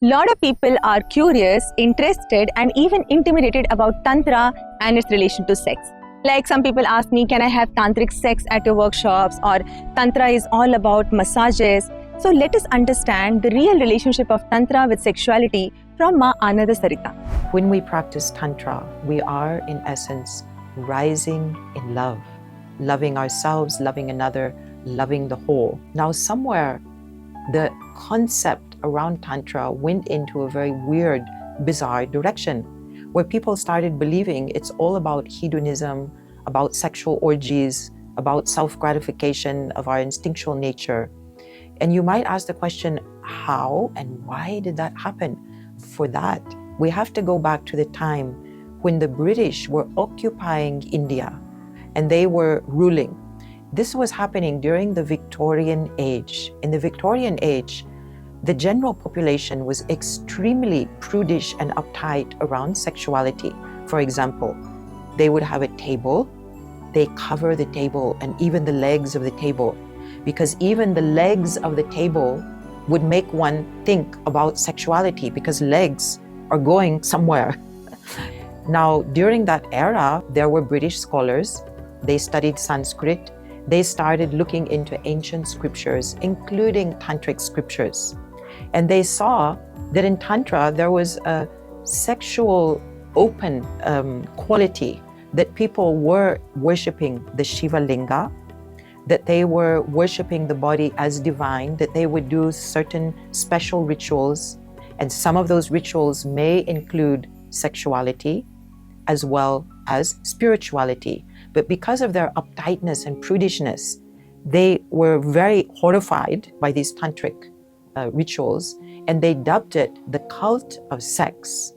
Lot of people are curious, interested, and even intimidated about Tantra and its relation to sex. Like some people ask me, can I have tantric sex at your workshops? Or Tantra is all about massages. So let us understand the real relationship of Tantra with sexuality from Ma Ananda Sarita. When we practice Tantra, we are in essence rising in love, loving ourselves, loving another, loving the whole. Now, somewhere the concept around Tantra went into a very weird, bizarre direction where people started believing it's all about hedonism, about sexual orgies, about self-gratification of our instinctual nature. And you might ask the question, how and why did that happen? For that, we have to go back to the time when the British were occupying India and they were ruling. This was happening during the Victorian age. In the Victorian age, the general population was extremely prudish and uptight around sexuality. For example, they would have a table, they cover the table and even the legs of the table, because even the legs of the table would make one think about sexuality because legs are going somewhere. Now, during that era, there were British scholars. They studied Sanskrit. They started looking into ancient scriptures, including tantric scriptures. And they saw that in Tantra, there was a sexual open quality, that people were worshipping the Shiva Linga, that they were worshipping the body as divine, that they would do certain special rituals. And some of those rituals may include sexuality as well as spirituality. But because of their uptightness and prudishness, they were very horrified by these tantric rituals, and they dubbed it the cult of sex.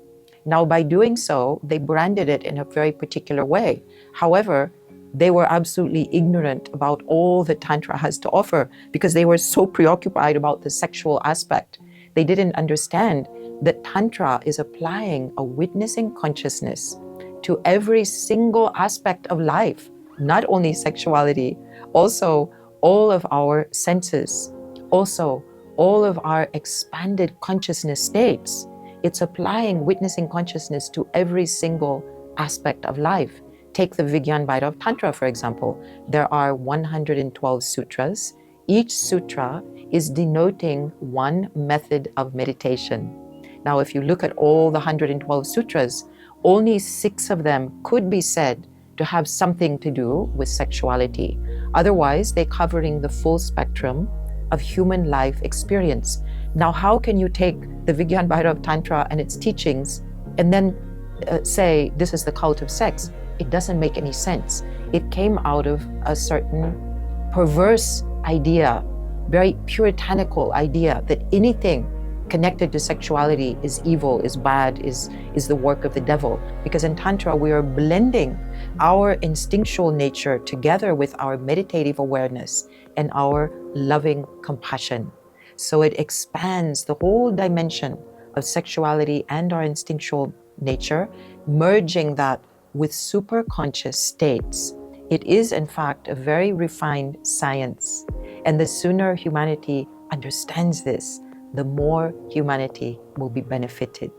Now, by doing so, they branded it in a very particular way. However, they were absolutely ignorant about all that Tantra has to offer because they were so preoccupied about the sexual aspect. They didn't understand that Tantra is applying a witnessing consciousness to every single aspect of life, not only sexuality, also all of our senses, also all of our expanded consciousness states. It's applying witnessing consciousness to every single aspect of life. Take the Vigyan Bhairav Tantra, for example. There are 112 sutras. Each sutra is denoting one method of meditation. Now, if you look at all the 112 sutras, only 6 of them could be said to have something to do with sexuality. Otherwise, they're covering the full spectrum of human life experience. Now, how can you take the Vigyan Bhairav Tantra and its teachings and then say this is the cult of sex? It doesn't make any sense. It came out of a certain perverse idea, very puritanical idea that anything connected to sexuality is evil, is bad, is the work of the devil. Because in Tantra, we are blending our instinctual nature together with our meditative awareness and our loving compassion. So it expands the whole dimension of sexuality and our instinctual nature, merging that with superconscious states. It is, in fact, a very refined science. And the sooner humanity understands this, the more humanity will be benefited.